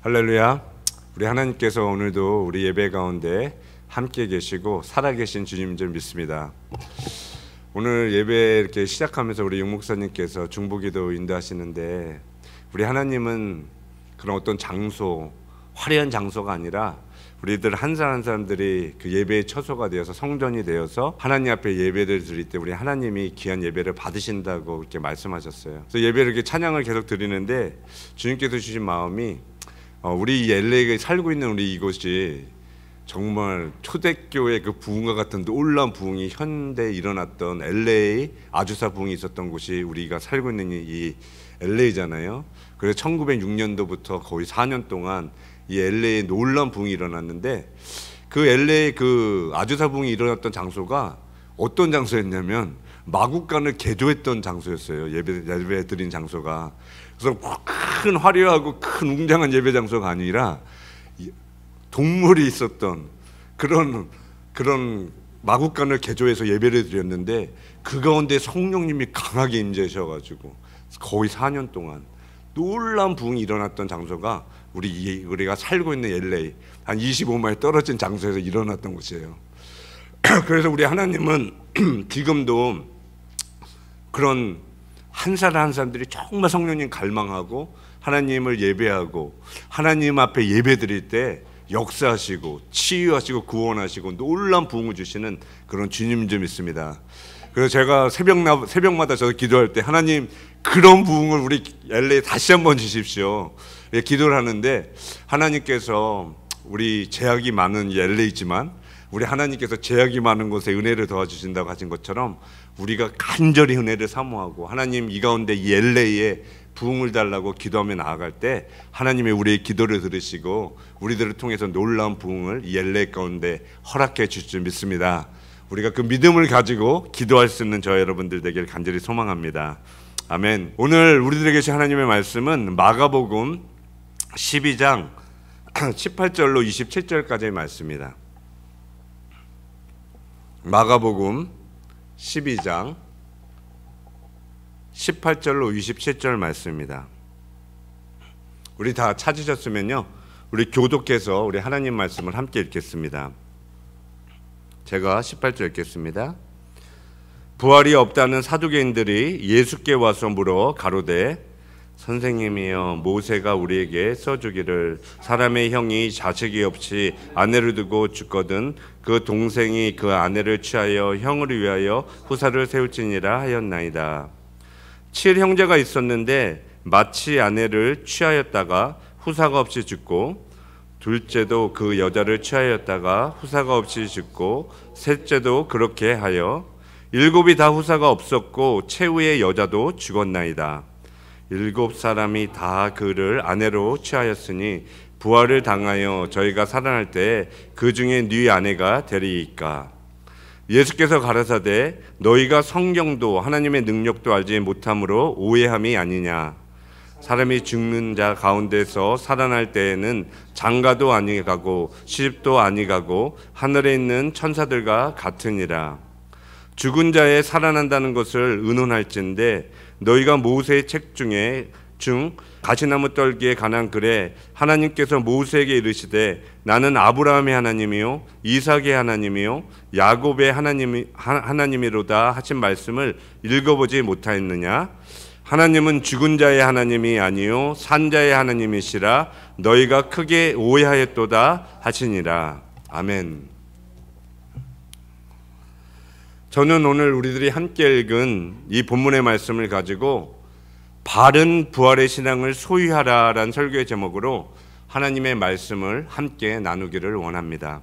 할렐루야. 우리 하나님께서 오늘도 우리 예배 가운데 함께 계시고 살아계신 주님인 줄 믿습니다. 오늘 예배 이렇게 시작하면서 우리 육 목사님께서 중보기도 인도하시는데, 우리 하나님은 그런 어떤 장소, 화려한 장소가 아니라 우리들 한 사람 한 사람들이 그 예배의 처소가 되어서 성전이 되어서 하나님 앞에 예배를 드릴 때 우리 하나님이 귀한 예배를 받으신다고 이렇게 말씀하셨어요. 그래서 예배를 이렇게 찬양을 계속 드리는데 주님께서 주신 마음이 우리 LA에 살고 있는 우리 이곳이 정말 초대교회 그 부흥과 같은 놀라운 부흥이 현대에 일어났던 LA 아주사 부흥이 있었던 곳이 우리가 살고 있는 이 LA잖아요. 그래서 1906년도부터 거의 4년 동안 이 LA에 놀라운 부흥이 일어났는데, 그 LA 그 아주사 부흥이 일어났던 장소가 어떤 장소였냐면 마국간을 개조했던 장소였어요. 예배 드린 장소가. 그래서 큰 화려하고 큰 웅장한 예배 장소가 아니라 동물이 있었던 그런 마국간을 개조해서 예배를 드렸는데, 그 가운데 성령님이 강하게 임재하셔가지고 거의 4년 동안 놀라운 부흥이 일어났던 장소가 우리가 살고 있는 LA 한 25마일 떨어진 장소에서 일어났던 곳이에요. 그래서 우리 하나님은 지금도 그런 한 사람 한 사람들이 정말 성령님 갈망하고 하나님을 예배하고 하나님 앞에 예배 드릴 때 역사하시고 치유하시고 구원하시고 놀라운 부흥을 주시는 그런 주님 좀 있습니다. 그래서 제가 새벽마다 저도 기도할 때, 하나님 그런 부흥을 우리 LA에 다시 한번 주십시오, 기도를 하는데, 하나님께서 우리 제약이 많은 LA지만 우리 하나님께서 제약이 많은 곳에 은혜를 도와주신다고 하신 것처럼 우리가 간절히 은혜를 사모하고 하나님 이 가운데 이 LA에 부흥을 달라고 기도하며 나아갈 때 하나님의 우리의 기도를 들으시고 우리들을 통해서 놀라운 부흥을 이 LA 가운데 허락해 주실 줄 믿습니다. 우리가 그 믿음을 가지고 기도할 수 있는 저 여러분들 되길 간절히 소망합니다. 아멘. 오늘 우리들에게 주신 하나님의 말씀은 마가복음 12장 18절로 27절까지의 말씀입니다. 마가복음 12장 18절로 27절 말씀입니다. 우리 다 찾으셨으면요, 우리 교독해서 우리 하나님 말씀을 함께 읽겠습니다. 제가 18절 읽겠습니다. 부활이 없다는 사두개인들이 예수께 와서 물어 가로되, 선생님이여, 모세가 우리에게 써주기를 사람의 형이 자식이 없이 아내를 두고 죽거든 그 동생이 그 아내를 취하여 형을 위하여 후사를 세울지니라 하였나이다. 7형제가 있었는데 마치 아내를 취하였다가 후사가 없이 죽고, 둘째도 그 여자를 취하였다가 후사가 없이 죽고, 셋째도 그렇게 하여 7이 다 후사가 없었고 최후의 여자도 죽었나이다. 7사람이 다 그를 아내로 취하였으니 부활을 당하여 저희가 살아날 때 그 중에 네 아내가 되리이까. 예수께서 가라사대, 너희가 성경도 하나님의 능력도 알지 못함으로 오해함이 아니냐. 사람이 죽는 자 가운데서 살아날 때에는 장가도 아니 가고 시집도 아니 가고 하늘에 있는 천사들과 같으니라. 죽은 자의 살아난다는 것을 의논할진대 너희가 모세의 책 중 가시나무 떨기에 관한 글에 하나님께서 모세에게 이르시되 나는 아브라함의 하나님이요 이삭의 하나님이요 야곱의 하나님이로다 하신 말씀을 읽어보지 못하였느냐. 하나님은 죽은 자의 하나님이 아니요 산 자의 하나님이시라 너희가 크게 오해하였도다 하시니라. 아멘. 저는 오늘 우리들이 함께 읽은 이 본문의 말씀을 가지고 바른 부활의 신앙을 소유하라라는 설교의 제목으로 하나님의 말씀을 함께 나누기를 원합니다.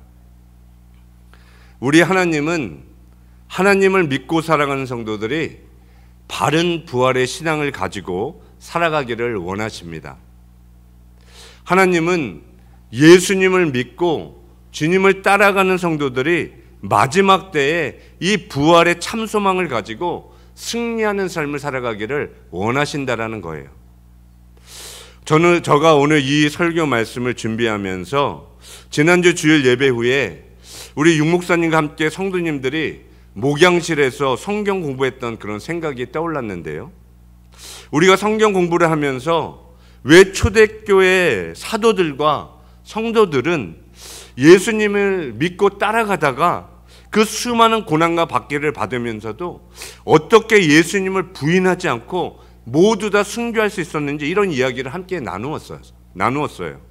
우리 하나님은 하나님을 믿고 살아가는 성도들이 바른 부활의 신앙을 가지고 살아가기를 원하십니다. 하나님은 예수님을 믿고 주님을 따라가는 성도들이 마지막 때에 이 부활의 참 소망을 가지고 승리하는 삶을 살아가기를 원하신다라는 거예요. 제가 오늘 이 설교 말씀을 준비하면서 지난주 주일 예배 후에 우리 육 목사님과 함께 성도님들이 목양실에서 성경 공부했던 그런 생각이 떠올랐는데요. 우리가 성경 공부를 하면서 왜 초대교회 사도들과 성도들은 예수님을 믿고 따라가다가 그 수많은 고난과 박해를 받으면서도 어떻게 예수님을 부인하지 않고 모두 다 순교할 수 있었는지 이런 이야기를 함께 나누었어요.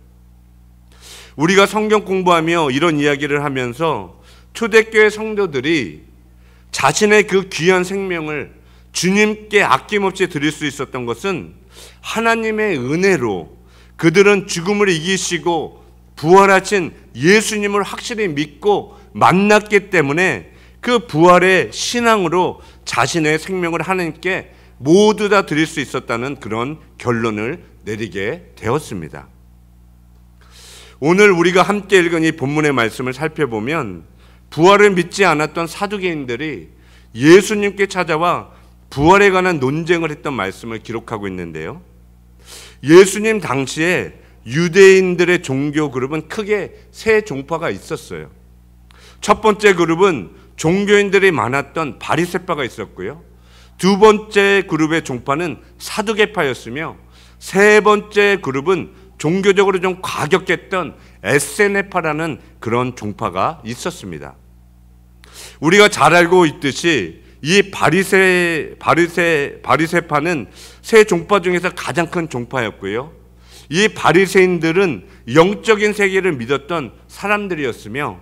우리가 성경 공부하며 이런 이야기를 하면서 초대교회 성도들이 자신의 그 귀한 생명을 주님께 아낌없이 드릴 수 있었던 것은 하나님의 은혜로 그들은 죽음을 이기시고 부활하신 예수님을 확실히 믿고 만났기 때문에 그 부활의 신앙으로 자신의 생명을 하나님께 모두 다 드릴 수 있었다는 그런 결론을 내리게 되었습니다. 오늘 우리가 함께 읽은 이 본문의 말씀을 살펴보면 부활을 믿지 않았던 사두개인들이 예수님께 찾아와 부활에 관한 논쟁을 했던 말씀을 기록하고 있는데요. 예수님 당시에 유대인들의 종교 그룹은 크게 세 종파가 있었어요. 첫 번째 그룹은 종교인들이 많았던 바리새파가 있었고요. 두 번째 그룹의 종파는 사두개파였으며 세 번째 그룹은 종교적으로 좀 과격했던 에세네파라는 그런 종파가 있었습니다. 우리가 잘 알고 있듯이 이 바리새파는 세 종파 중에서 가장 큰 종파였고요. 이 바리새인들은 영적인 세계를 믿었던 사람들이었으며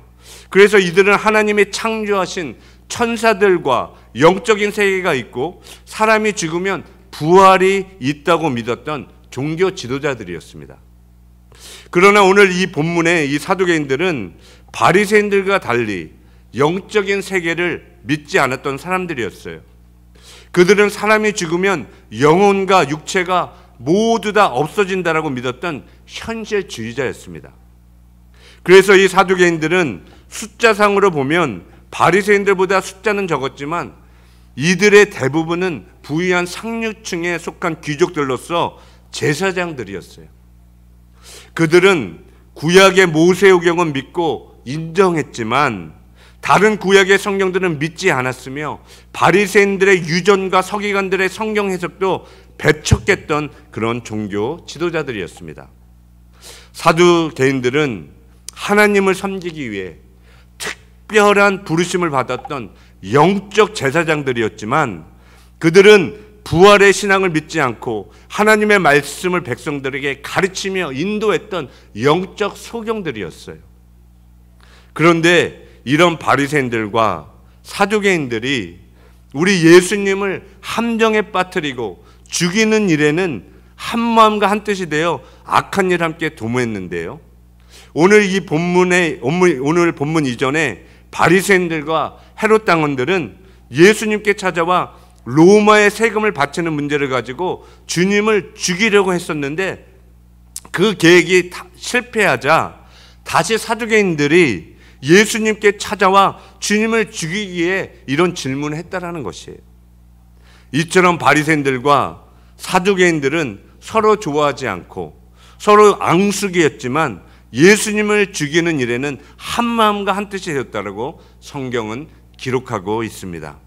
그래서 이들은 하나님이 창조하신 천사들과 영적인 세계가 있고 사람이 죽으면 부활이 있다고 믿었던 종교 지도자들이었습니다. 그러나 오늘 이 본문의 이 사두개인들은 바리새인들과 달리 영적인 세계를 믿지 않았던 사람들이었어요. 그들은 사람이 죽으면 영혼과 육체가 모두 다 없어진다라고 믿었던 현실주의자였습니다. 그래서 이 사두개인들은 숫자상으로 보면 바리새인들보다 숫자는 적었지만 이들의 대부분은 부유한 상류층에 속한 귀족들로서 제사장들이었어요. 그들은 구약의 모세오경은 믿고 인정했지만 다른 구약의 성경들은 믿지 않았으며 바리새인들의 유전과 서기관들의 성경 해석도 배척했던 그런 종교 지도자들이었습니다. 사두개인들은 하나님을 섬기기 위해 특별한 부르심을 받았던 영적 제사장들이었지만 그들은 부활의 신앙을 믿지 않고 하나님의 말씀을 백성들에게 가르치며 인도했던 영적 소경들이었어요. 그런데 이런 바리새인들과 사두개인들이 우리 예수님을 함정에 빠뜨리고 죽이는 일에는 한마음과 한뜻이 되어 악한 일 함께 도모했는데요. 오늘 본문 이전에 바리새인들과 헤롯 당원들은 예수님께 찾아와 로마의 세금을 바치는 문제를 가지고 주님을 죽이려고 했었는데 그 계획이 실패하자 다시 사두개인들이 예수님께 찾아와 주님을 죽이기 위해 이런 질문을 했다라는 것이에요. 이처럼 바리새인들과 사두개인들은 서로 좋아하지 않고 서로 앙숙이었지만 예수님을 죽이는 일에는 한마음과 한뜻이 되었다라고 성경은 기록하고 있습니다.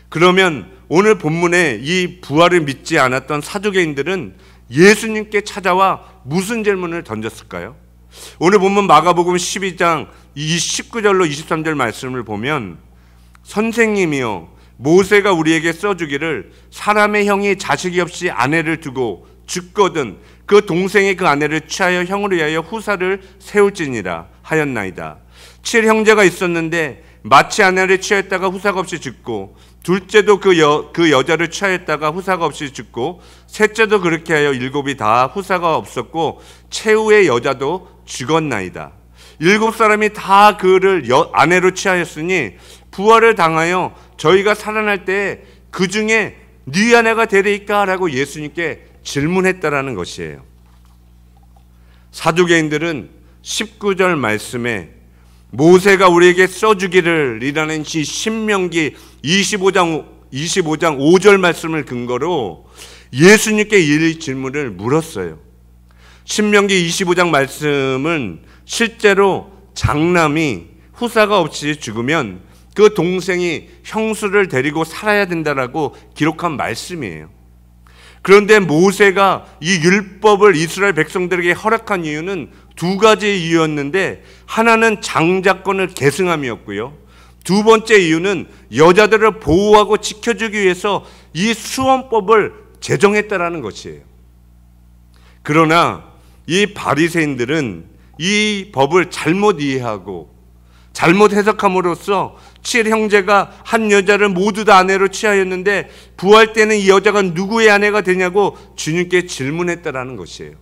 그러면 오늘 본문에 이 부활을 믿지 않았던 사두개인들은 예수님께 찾아와 무슨 질문을 던졌을까요? 오늘 본문 마가복음 12장 19절로 23절 말씀을 보면 선생님이여 모세가 우리에게 써주기를 사람의 형이 자식이 없이 아내를 두고 죽거든 그 동생이 그 아내를 취하여 형으로 위하여 후사를 세울지니라 하였나이다. 7형제가 있었는데 마치 아내를 취하였다가 후사가 없이 죽고 둘째도 그 여자를 취하였다가 후사가 없이 죽고 셋째도 그렇게 하여 7이 다 후사가 없었고 최후의 여자도 죽었나이다. 7사람이 다 그를 아내로 취하였으니 부활을 당하여 저희가 살아날 때 그 중에 네 아내가 되리까? 라고 예수님께 질문했다라는 것이에요. 사두개인들은 19절 말씀에 모세가 우리에게 써주기를 이라는 신명기 25장 5절 말씀을 근거로 예수님께 이 질문을 물었어요. 신명기 25장 말씀은 실제로 장남이 후사가 없이 죽으면 그 동생이 형수를 데리고 살아야 된다라고 기록한 말씀이에요. 그런데 모세가 이 율법을 이스라엘 백성들에게 허락한 이유는 두 가지 이유였는데, 하나는 장자권을 계승함이었고요. 두 번째 이유는 여자들을 보호하고 지켜주기 위해서 이 수원법을 제정했다라는 것이에요. 그러나 이 바리새인들은 이 법을 잘못 이해하고 잘못 해석함으로써 7형제가 한 여자를 모두 다 아내로 취하였는데 부활 때는 이 여자가 누구의 아내가 되냐고 주님께 질문했다라는 것이에요.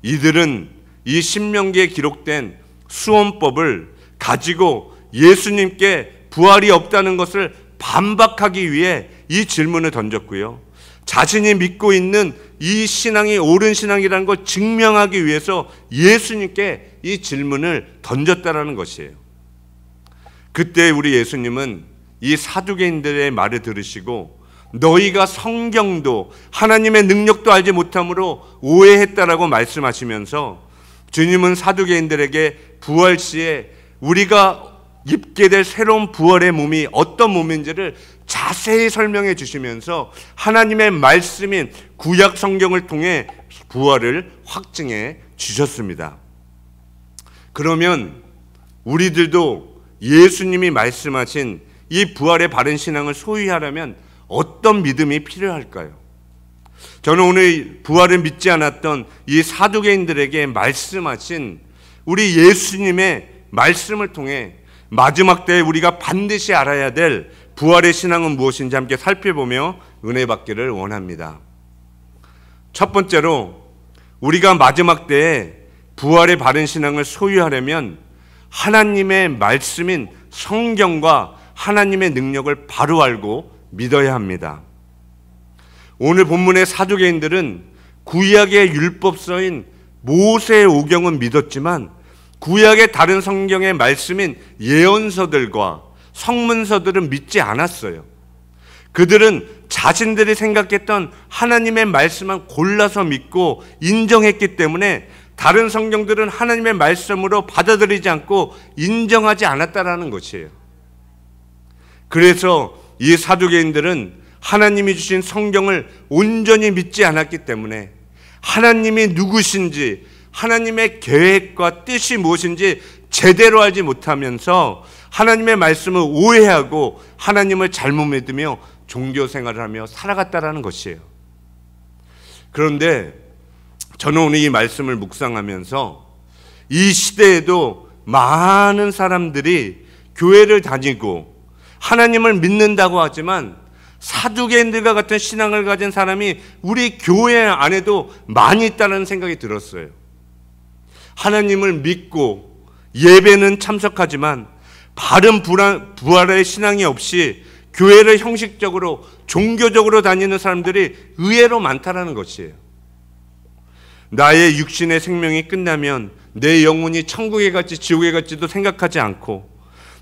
이들은 이 신명기에 기록된 수원법을 가지고 예수님께 부활이 없다는 것을 반박하기 위해 이 질문을 던졌고요. 자신이 믿고 있는 이 신앙이 옳은 신앙이라는 걸 증명하기 위해서 예수님께 이 질문을 던졌다라는 것이에요. 그때 우리 예수님은 이 사두개인들의 말을 들으시고 너희가 성경도 하나님의 능력도 알지 못함으로 오해했다라고 말씀하시면서 주님은 사두개인들에게 부활 시에 우리가 입게 될 새로운 부활의 몸이 어떤 몸인지를 자세히 설명해 주시면서 하나님의 말씀인 구약 성경을 통해 부활을 확증해 주셨습니다. 그러면 우리들도 예수님이 말씀하신 이 부활의 바른 신앙을 소유하려면 어떤 믿음이 필요할까요? 저는 오늘 부활을 믿지 않았던 이 사두개인들에게 말씀하신 우리 예수님의 말씀을 통해 마지막 때에 우리가 반드시 알아야 될 부활의 신앙은 무엇인지 함께 살펴보며 은혜 받기를 원합니다. 첫 번째로 우리가 마지막 때에 부활의 바른 신앙을 소유하려면 하나님의 말씀인 성경과 하나님의 능력을 바로 알고 믿어야 합니다. 오늘 본문의 사두개인들은 구약의 율법서인 모세의 오경은 믿었지만 구약의 다른 성경의 말씀인 예언서들과 성문서들은 믿지 않았어요. 그들은 자신들이 생각했던 하나님의 말씀만 골라서 믿고 인정했기 때문에 다른 성경들은 하나님의 말씀으로 받아들이지 않고 인정하지 않았다라는 것이에요. 그래서 이 사두개인들은 하나님이 주신 성경을 온전히 믿지 않았기 때문에 하나님이 누구신지 하나님의 계획과 뜻이 무엇인지 제대로 알지 못하면서 하나님의 말씀을 오해하고 하나님을 잘못 믿으며 종교 생활을 하며 살아갔다라는 것이에요. 그런데 저는 오늘 이 말씀을 묵상하면서 이 시대에도 많은 사람들이 교회를 다니고 하나님을 믿는다고 하지만 사두개인들과 같은 신앙을 가진 사람이 우리 교회 안에도 많이 있다는 생각이 들었어요. 하나님을 믿고 예배는 참석하지만 바른 부활의 신앙이 없이 교회를 형식적으로 종교적으로 다니는 사람들이 의외로 많다라는 것이에요. 나의 육신의 생명이 끝나면 내 영혼이 천국에 갈지 지옥에 갈지도 생각하지 않고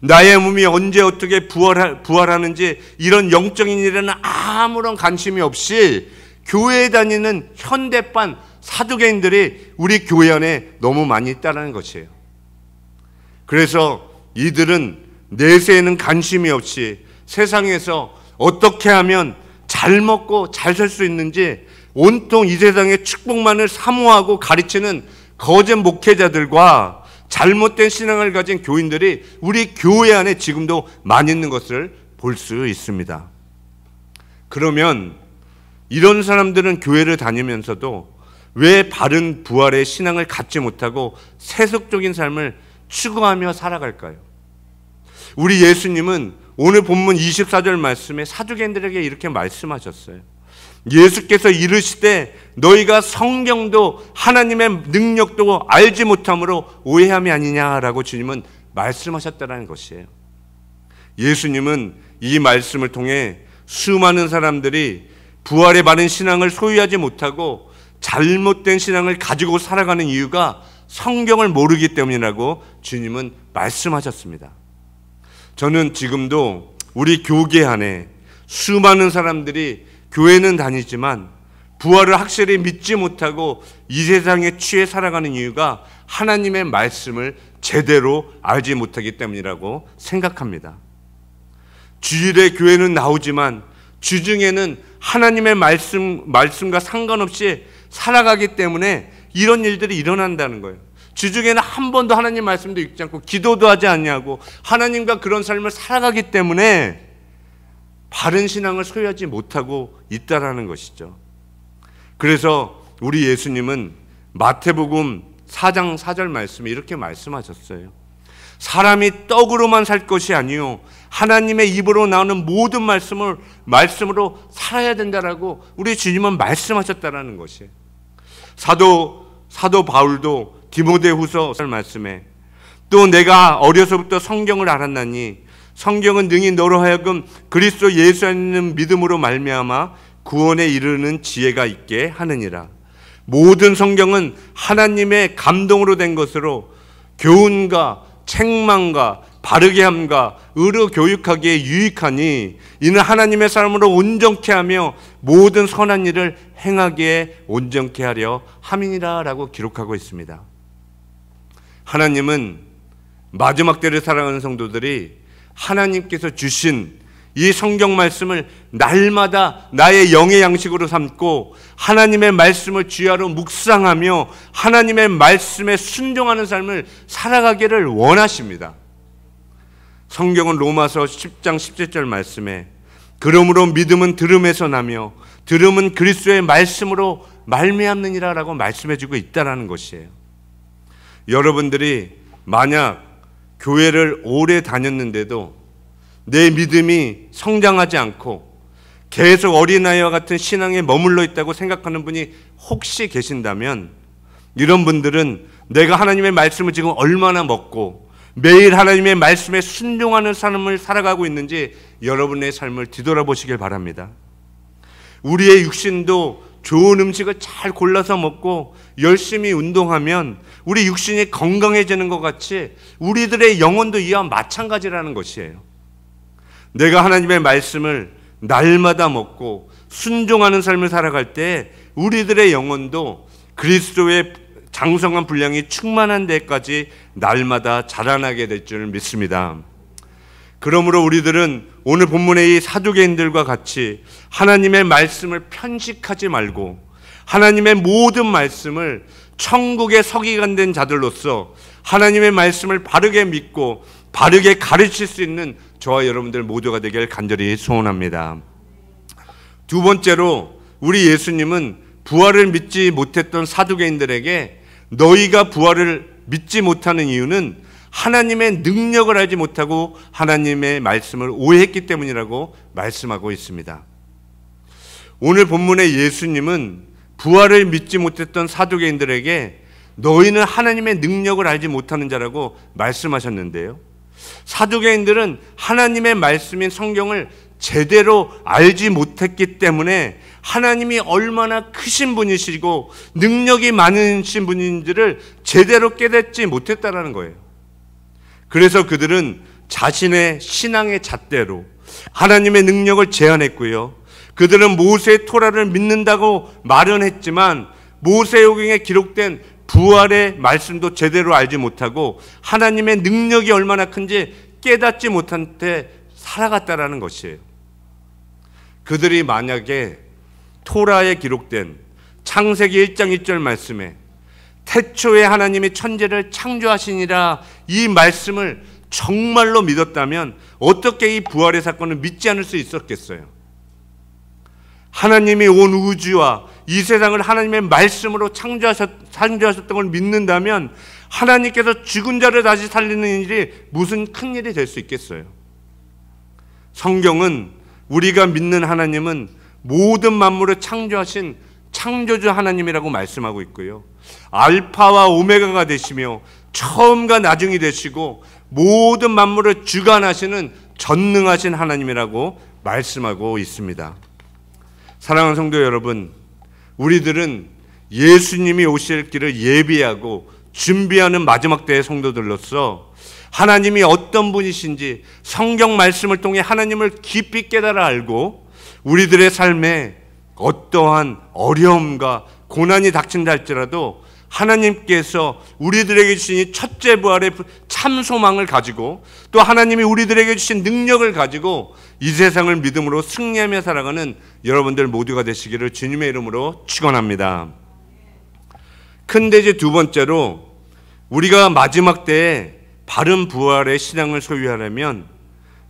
나의 몸이 언제 어떻게 부활하는지 이런 영적인 일에는 아무런 관심이 없이 교회에 다니는 현대판 사두개인들이 우리 교회 안에 너무 많이 있다는 것이에요. 그래서 이들은 내세에는 관심이 없이 세상에서 어떻게 하면 잘 먹고 잘 살 수 있는지 온통 이 세상의 축복만을 사모하고 가르치는 거짓 목회자들과 잘못된 신앙을 가진 교인들이 우리 교회 안에 지금도 많이 있는 것을 볼 수 있습니다. 그러면 이런 사람들은 교회를 다니면서도 왜 바른 부활의 신앙을 갖지 못하고 세속적인 삶을 추구하며 살아갈까요? 우리 예수님은 오늘 본문 24절 말씀에 사두개인들에게 이렇게 말씀하셨어요. 예수께서 이르시되 너희가 성경도 하나님의 능력도 알지 못함으로 오해함이 아니냐라고 주님은 말씀하셨다는 것이에요. 예수님은 이 말씀을 통해 수많은 사람들이 부활의 바른 신앙을 소유하지 못하고 잘못된 신앙을 가지고 살아가는 이유가 성경을 모르기 때문이라고 주님은 말씀하셨습니다. 저는 지금도 우리 교계 안에 수많은 사람들이 교회는 다니지만 부활을 확실히 믿지 못하고 이 세상에 취해 살아가는 이유가 하나님의 말씀을 제대로 알지 못하기 때문이라고 생각합니다. 주일에 교회는 나오지만 주중에는 하나님의 말씀과 상관없이 살아가기 때문에 이런 일들이 일어난다는 거예요. 주중에는 한 번도 하나님 말씀도 읽지 않고 기도도 하지 않냐고 하나님과 그런 삶을 살아가기 때문에 바른 신앙을 소유하지 못하고 있다라는 것이죠. 그래서 우리 예수님은 마태복음 4장 4절 말씀에 이렇게 말씀하셨어요. 사람이 떡으로만 살 것이 아니요 하나님의 입으로 나오는 모든 말씀으로 살아야 된다라고 우리 주님은 말씀하셨다라는 것이에요. 사도 바울도 디모데후서 말씀에 또 내가 어려서부터 성경을 알았나니 성경은 능히 너로 하여금 그리스도 예수 안에 있는 믿음으로 말미암아 구원에 이르는 지혜가 있게 하느니라. 모든 성경은 하나님의 감동으로 된 것으로 교훈과 책망과 바르게 함과 의로 교육하기에 유익하니 이는 하나님의 사람으로 온전케 하며 모든 선한 일을 행하기에 온전케 하려 함이니라 라고 기록하고 있습니다. 하나님은 마지막 때를 살아가는 성도들이 하나님께서 주신 이 성경 말씀을 날마다 나의 영의 양식으로 삼고 하나님의 말씀을 주야로 묵상하며 하나님의 말씀에 순종하는 삶을 살아가기를 원하십니다. 성경은 로마서 10장 17절 말씀에 그러므로 믿음은 들음에서 나며 들음은 그리스도의 말씀으로 말미암느니라 라고 말씀해주고 있다는 것이에요. 여러분들이 만약 교회를 오래 다녔는데도 내 믿음이 성장하지 않고 계속 어린아이와 같은 신앙에 머물러 있다고 생각하는 분이 혹시 계신다면 이런 분들은 내가 하나님의 말씀을 지금 얼마나 먹고 매일 하나님의 말씀에 순종하는 삶을 살아가고 있는지 여러분의 삶을 뒤돌아보시길 바랍니다. 우리의 육신도 좋은 음식을 잘 골라서 먹고 열심히 운동하면 우리 육신이 건강해지는 것 같이 우리들의 영혼도 이와 마찬가지라는 것이에요. 내가 하나님의 말씀을 날마다 먹고 순종하는 삶을 살아갈 때 우리들의 영혼도 그리스도의 장성한 분량이 충만한 데까지 날마다 자라나게 될 줄 믿습니다. 그러므로 우리들은 오늘 본문의 이 사두개인들과 같이 하나님의 말씀을 편식하지 말고 하나님의 모든 말씀을 천국의 서기관 된 자들로서 하나님의 말씀을 바르게 믿고 바르게 가르칠 수 있는 저와 여러분들 모두가 되길 간절히 소원합니다. 두 번째로 우리 예수님은 부활을 믿지 못했던 사두개인들에게 너희가 부활을 믿지 못하는 이유는 하나님의 능력을 알지 못하고 하나님의 말씀을 오해했기 때문이라고 말씀하고 있습니다. 오늘 본문의 예수님은 부활을 믿지 못했던 사두개인들에게 너희는 하나님의 능력을 알지 못하는 자라고 말씀하셨는데요. 사두개인들은 하나님의 말씀인 성경을 제대로 알지 못했기 때문에 하나님이 얼마나 크신 분이시고 능력이 많으신 분인지를 제대로 깨닫지 못했다라는 거예요. 그래서 그들은 자신의 신앙의 잣대로 하나님의 능력을 제안했고요. 그들은 모세의 토라를 믿는다고 말은 했지만 모세오경에 기록된 부활의 말씀도 제대로 알지 못하고 하나님의 능력이 얼마나 큰지 깨닫지 못한 채 살아갔다라는 것이에요. 그들이 만약에 토라에 기록된 창세기 1장 1절 말씀에 태초에 하나님이 천지를 창조하시니라 이 말씀을 정말로 믿었다면 어떻게 이 부활의 사건을 믿지 않을 수 있었겠어요? 하나님이 온 우주와 이 세상을 하나님의 말씀으로 창조하셨던 걸 믿는다면 하나님께서 죽은 자를 다시 살리는 일이 무슨 큰 일이 될 수 있겠어요? 성경은 우리가 믿는 하나님은 모든 만물을 창조하신 창조주 하나님이라고 말씀하고 있고요. 알파와 오메가가 되시며 처음과 나중이 되시고 모든 만물을 주관하시는 전능하신 하나님이라고 말씀하고 있습니다. 사랑하는 성도 여러분, 우리들은 예수님이 오실 길을 예비하고 준비하는 마지막 때의 성도들로서 하나님이 어떤 분이신지 성경 말씀을 통해 하나님을 깊이 깨달아 알고 우리들의 삶에 어떠한 어려움과 고난이 닥친다 할지라도 하나님께서 우리들에게 주신 첫째 부활의 참 소망을 가지고 또 하나님이 우리들에게 주신 능력을 가지고 이 세상을 믿음으로 승리하며 살아가는 여러분들 모두가 되시기를 주님의 이름으로 축원합니다. 근데 이제 두 번째로 우리가 마지막 때에 바른 부활의 신앙을 소유하려면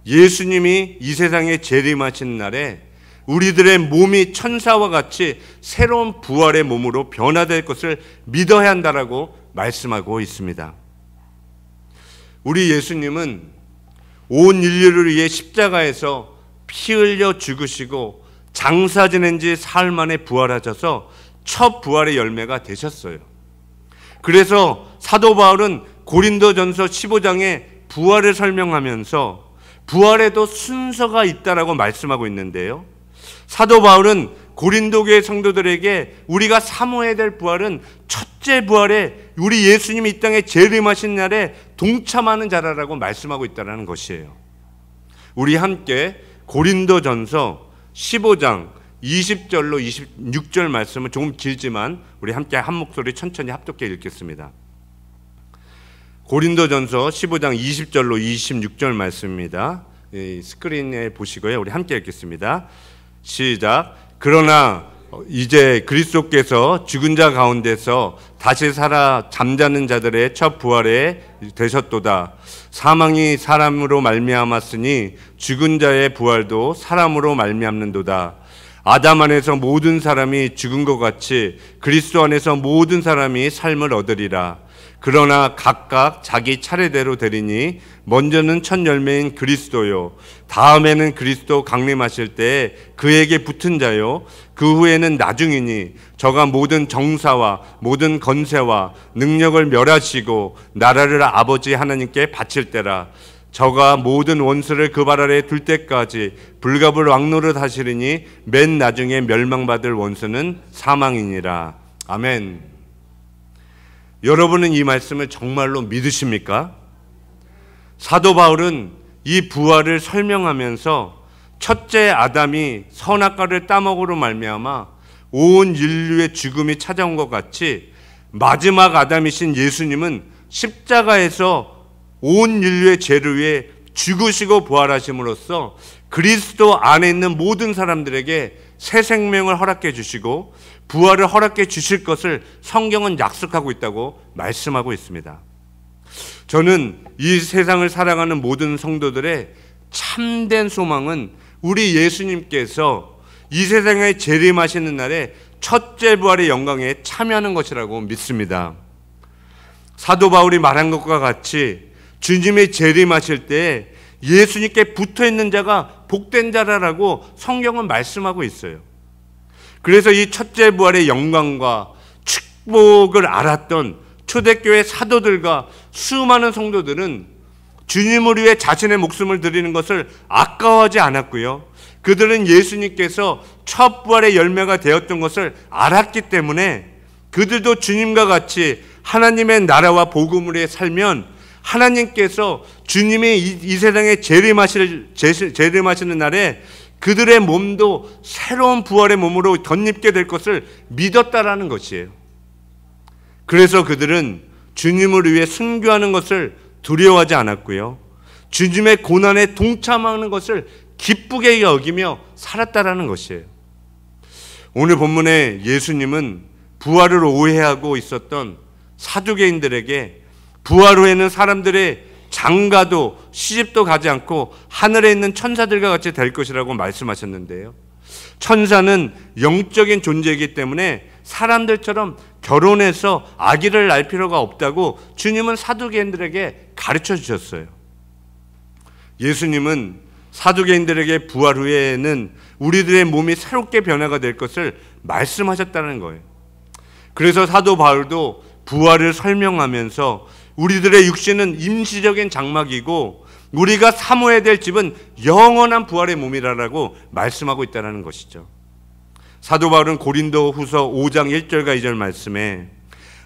예수님이 이 세상에 재림하신 날에 우리들의 몸이 천사와 같이 새로운 부활의 몸으로 변화될 것을 믿어야 한다라고 말씀하고 있습니다. 우리 예수님은 온 인류를 위해 십자가에서 피 흘려 죽으시고 장사 지낸 지 사흘 만에 부활하셔서 첫 부활의 열매가 되셨어요. 그래서 사도 바울은 고린도전서 15장에 부활을 설명하면서 부활에도 순서가 있다라고 말씀하고 있는데요. 사도 바울은 고린도 교회 성도들에게 우리가 사모해야 될 부활은 첫째 부활에 우리 예수님이 이 땅에 재림하신 날에 동참하는 자라라고 말씀하고 있다는 것이에요. 우리 함께 고린도전서 15장 20절로 26절 말씀은 조금 길지만 우리 함께 한 목소리 천천히 합독해 읽겠습니다. 고린도전서 15장 20절로 26절 말씀입니다. 스크린에 보시고요. 우리 함께 읽겠습니다. 시작. 그러나 이제 그리스도께서 죽은 자 가운데서 다시 살아 잠자는 자들의 첫 부활에 되셨도다. 사망이 사람으로 말미암았으니 죽은 자의 부활도 사람으로 말미암는도다. 아담 안에서 모든 사람이 죽은 것 같이 그리스도 안에서 모든 사람이 삶을 얻으리라. 그러나 각각 자기 차례대로 되리니 먼저는 첫 열매인 그리스도요, 다음에는 그리스도 강림하실 때 그에게 붙은 자요, 그 후에는 나중이니 저가 모든 정사와 모든 건세와 능력을 멸하시고 나라를 아버지 하나님께 바칠 때라. 저가 모든 원수를 그 발 아래 둘 때까지 불갑을 왕노릇 하시리니 맨 나중에 멸망받을 원수는 사망이니라. 아멘. 여러분은 이 말씀을 정말로 믿으십니까? 사도 바울은 이 부활을 설명하면서 첫째 아담이 선악과를 따먹으로 말미암아 온 인류의 죽음이 찾아온 것 같이 마지막 아담이신 예수님은 십자가에서 온 인류의 죄를 위해 죽으시고 부활하심으로써 그리스도 안에 있는 모든 사람들에게 새 생명을 허락해 주시고 부활을 허락해 주실 것을 성경은 약속하고 있다고 말씀하고 있습니다. 저는 이 세상을 살아가는 모든 성도들의 참된 소망은 우리 예수님께서 이 세상에 재림하시는 날에 첫째 부활의 영광에 참여하는 것이라고 믿습니다. 사도 바울이 말한 것과 같이 주님이 재림하실 때 예수님께 붙어있는 자가 복된 자라라고 성경은 말씀하고 있어요. 그래서 이 첫째 부활의 영광과 축복을 알았던 초대교회 사도들과 수많은 성도들은 주님을 위해 자신의 목숨을 드리는 것을 아까워하지 않았고요. 그들은 예수님께서 첫 부활의 열매가 되었던 것을 알았기 때문에 그들도 주님과 같이 하나님의 나라와 복음을 위해 살면 하나님께서 주님이 이 세상에 재림하시는 날에 그들의 몸도 새로운 부활의 몸으로 덧입게 될 것을 믿었다라는 것이에요. 그래서 그들은 주님을 위해 순교하는 것을 두려워하지 않았고요. 주님의 고난에 동참하는 것을 기쁘게 여기며 살았다라는 것이에요. 오늘 본문에 예수님은 부활을 오해하고 있었던 사두개인들에게 부활 후에는 사람들의 장가도 시집도 가지 않고 하늘에 있는 천사들과 같이 될 것이라고 말씀하셨는데요. 천사는 영적인 존재이기 때문에 사람들처럼 결혼해서 아기를 낳을 필요가 없다고 주님은 사두개인들에게 가르쳐 주셨어요. 예수님은 사두개인들에게 부활 후에는 우리들의 몸이 새롭게 변화가 될 것을 말씀하셨다는 거예요. 그래서 사도 바울도 부활을 설명하면서 우리들의 육신은 임시적인 장막이고 우리가 사모해야 될 집은 영원한 부활의 몸이라고 말씀하고 있다는 것이죠. 사도 바울은 고린도 후서 5장 1절과 2절 말씀에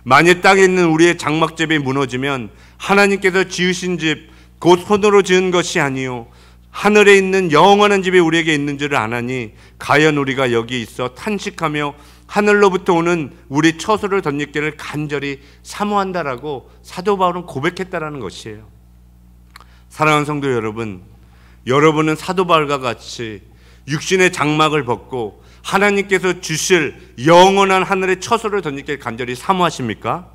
만일 땅에 있는 우리의 장막집이 무너지면 하나님께서 지으신 집 곧 손으로 지은 것이 아니요 하늘에 있는 영원한 집이 우리에게 있는 줄을 아나니 과연 우리가 여기 있어 탄식하며 하늘로부터 오는 우리 처소를 덧입기를 간절히 사모한다라고 사도 바울은 고백했다라는 것이에요. 사랑하는 성도 여러분, 여러분은 사도 바울과 같이 육신의 장막을 벗고 하나님께서 주실 영원한 하늘의 처소를 던지길 간절히 사모하십니까?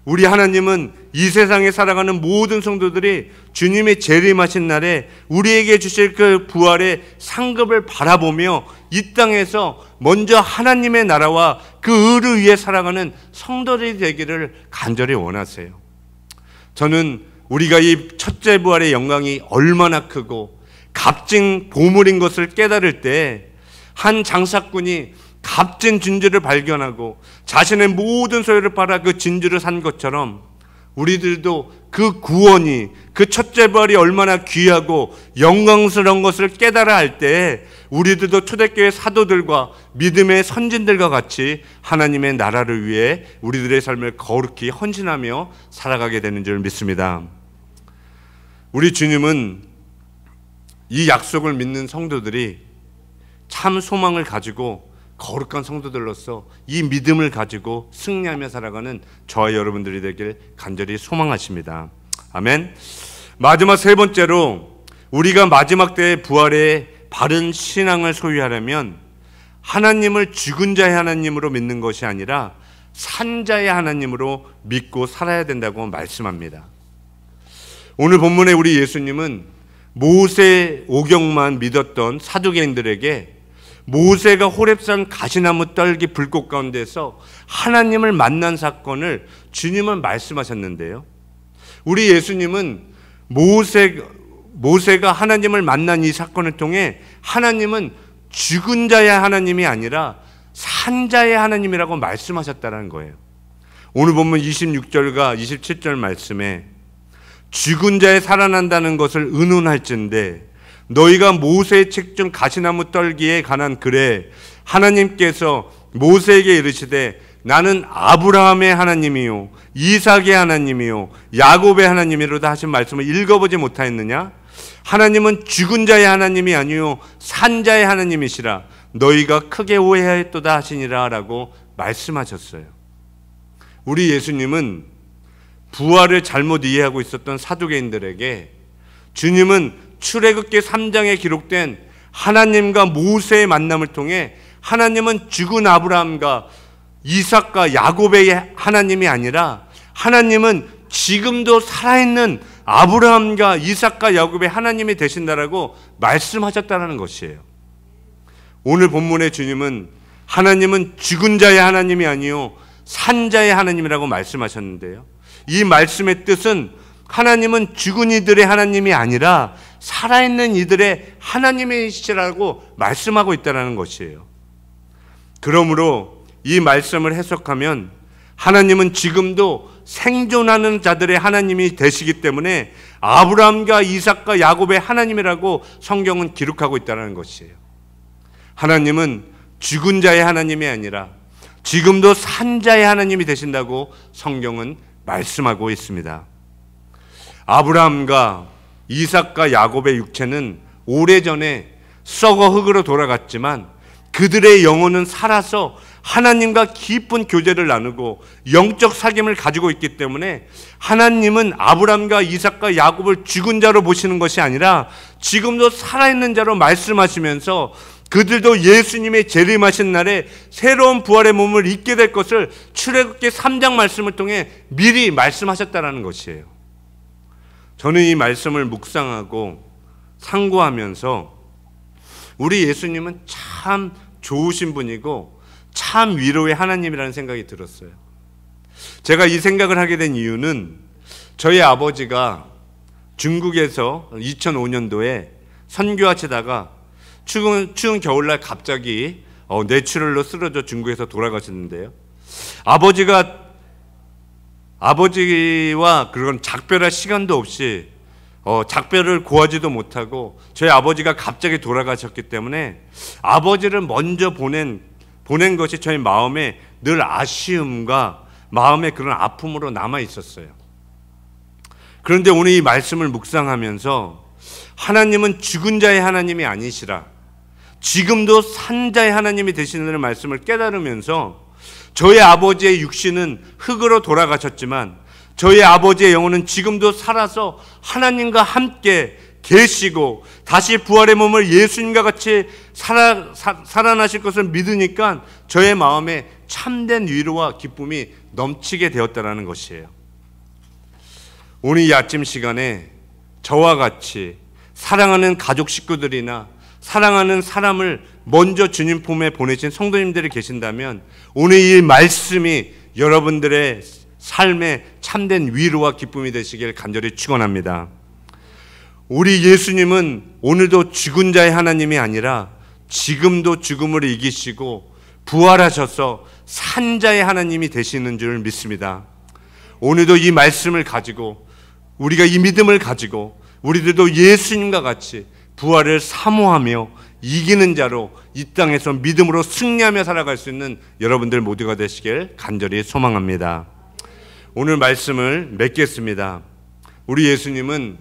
우리 하나님은 이 세상에 살아가는 모든 성도들이 주님의 재림하신 날에 우리에게 주실 그 부활의 상급을 바라보며 이 땅에서 먼저 하나님의 나라와 그 의를 위해 살아가는 성도들이 되기를 간절히 원하세요. 저는 우리가 이 첫째 부활의 영광이 얼마나 크고 값진 보물인 것을 깨달을 때 한 장사꾼이 값진 진주를 발견하고 자신의 모든 소유를 팔아 그 진주를 산 것처럼 우리들도 그 구원이, 그 첫째 부활이 얼마나 귀하고 영광스러운 것을 깨달아야 할 때 우리들도 초대교회 사도들과 믿음의 선진들과 같이 하나님의 나라를 위해 우리들의 삶을 거룩히 헌신하며 살아가게 되는 줄 믿습니다. 우리 주님은 이 약속을 믿는 성도들이 참 소망을 가지고 거룩한 성도들로서 이 믿음을 가지고 승리하며 살아가는 저와 여러분들이 되길 간절히 소망하십니다. 아멘. 마지막 세 번째로, 우리가 마지막 때의 부활의 바른 신앙을 소유하려면 하나님을 죽은 자의 하나님으로 믿는 것이 아니라 산 자의 하나님으로 믿고 살아야 된다고 말씀합니다. 오늘 본문에 우리 예수님은 모세 오경만 믿었던 사두개인들에게 모세가 호렙산 가시나무 떨기 불꽃 가운데서 하나님을 만난 사건을 주님은 말씀하셨는데요. 우리 예수님은 모세가 하나님을 만난 이 사건을 통해 하나님은 죽은 자의 하나님이 아니라 산 자의 하나님이라고 말씀하셨다는 거예요. 오늘 본문 26절과 27절 말씀에 죽은 자에 살아난다는 것을 의논할진대 너희가 모세의 책 중 가시나무 떨기에 관한 글에 하나님께서 모세에게 이르시되 나는 아브라함의 하나님이요 이삭의 하나님이요 야곱의 하나님이로다 하신 말씀을 읽어보지 못하였느냐? 하나님은 죽은 자의 하나님이 아니요 산 자의 하나님이시라 너희가 크게 오해하였도다 하시니라 라고 말씀하셨어요. 우리 예수님은 부활을 잘못 이해하고 있었던 사두개인들에게 주님은 출애굽기 3장에 기록된 하나님과 모세의 만남을 통해 하나님은 죽은 아브라함과 이삭과 야곱의 하나님이 아니라 하나님은 지금도 살아있는 아브라함과 이삭과 야곱의 하나님이 되신다라고 말씀하셨다는 것이에요. 오늘 본문의 주님은 하나님은 죽은 자의 하나님이 아니요 산 자의 하나님이라고 말씀하셨는데요. 이 말씀의 뜻은 하나님은 죽은 이들의 하나님이 아니라 살아있는 이들의 하나님이시라고 말씀하고 있다는 것이에요. 그러므로 이 말씀을 해석하면 하나님은 지금도 생존하는 자들의 하나님이 되시기 때문에 아브라함과 이삭과 야곱의 하나님이라고 성경은 기록하고 있다는 것이에요. 하나님은 죽은 자의 하나님이 아니라 지금도 산 자의 하나님이 되신다고 성경은 말씀하고 있습니다. 아브라함과 이삭과 야곱의 육체는 오래전에 썩어 흙으로 돌아갔지만 그들의 영혼은 살아서 하나님과 깊은 교제를 나누고 영적 사귐을 가지고 있기 때문에 하나님은 아브라함과 이삭과 야곱을 죽은 자로 보시는 것이 아니라 지금도 살아있는 자로 말씀하시면서 그들도 예수님의 재림하신 날에 새로운 부활의 몸을 입게 될 것을 출애굽기 3장 말씀을 통해 미리 말씀하셨다는 것이에요. 저는 이 말씀을 묵상하고 상고하면서 우리 예수님은 참 좋으신 분이고 참 위로의 하나님이라는 생각이 들었어요. 제가 이 생각을 하게 된 이유는 저희 아버지가 중국에서 2005년도에 선교하시다가 추운 겨울날 갑자기 뇌출혈로 쓰러져 중국에서 돌아가셨는데요. 아버지와 그런 작별할 시간도 없이 작별을 구하지도 못하고 저희 아버지가 갑자기 돌아가셨기 때문에 아버지를 먼저 보낸 것이 저희 마음에 늘 아쉬움과 마음의 그런 아픔으로 남아 있었어요. 그런데 오늘 이 말씀을 묵상하면서 하나님은 죽은 자의 하나님이 아니시라 지금도 산 자의 하나님이 되시는 말씀을 깨달으면서 저희 아버지의 육신은 흙으로 돌아가셨지만 저희 아버지의 영혼은 지금도 살아서 하나님과 함께 계시고 다시 부활의 몸을 예수님과 같이 살아나실 것을 믿으니까 저의 마음에 참된 위로와 기쁨이 넘치게 되었다는 것이에요. 오늘 이 아침 시간에 저와 같이 사랑하는 가족 식구들이나 사랑하는 사람을 먼저 주님 품에 보내신 성도님들이 계신다면 오늘 이 말씀이 여러분들의 삶에 참된 위로와 기쁨이 되시길 간절히 축원합니다. 우리 예수님은 오늘도 죽은 자의 하나님이 아니라 지금도 죽음을 이기시고 부활하셔서 산 자의 하나님이 되시는 줄 믿습니다. 오늘도 이 말씀을 가지고 우리가 이 믿음을 가지고 우리들도 예수님과 같이 부활을 사모하며 이기는 자로 이 땅에서 믿음으로 승리하며 살아갈 수 있는 여러분들 모두가 되시길 간절히 소망합니다. 오늘 말씀을 맺겠습니다. 우리 예수님은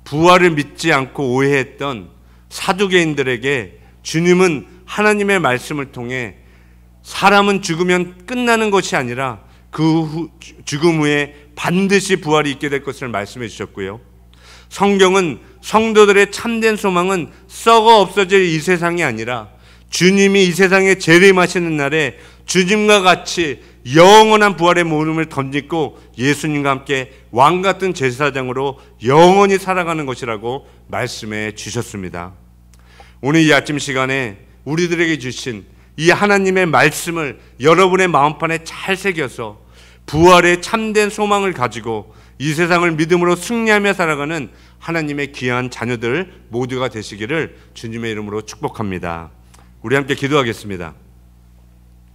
부활을 믿지 않고 오해했던 사두개인들에게 주님은 하나님의 말씀을 통해 사람은 죽으면 끝나는 것이 아니라 그 죽음 후에 반드시 부활이 있게 될 것을 말씀해 주셨고요. 성경은 성도들의 참된 소망은 썩어 없어질 이 세상이 아니라 주님이 이 세상에 재림하시는 날에 주님과 같이 영원한 부활의 몸을 던지고 예수님과 함께 왕같은 제사장으로 영원히 살아가는 것이라고 말씀해 주셨습니다. 오늘 이 아침 시간에 우리들에게 주신 이 하나님의 말씀을 여러분의 마음판에 잘 새겨서 부활의 참된 소망을 가지고 이 세상을 믿음으로 승리하며 살아가는 하나님의 귀한 자녀들 모두가 되시기를 주님의 이름으로 축복합니다. 우리 함께 기도하겠습니다.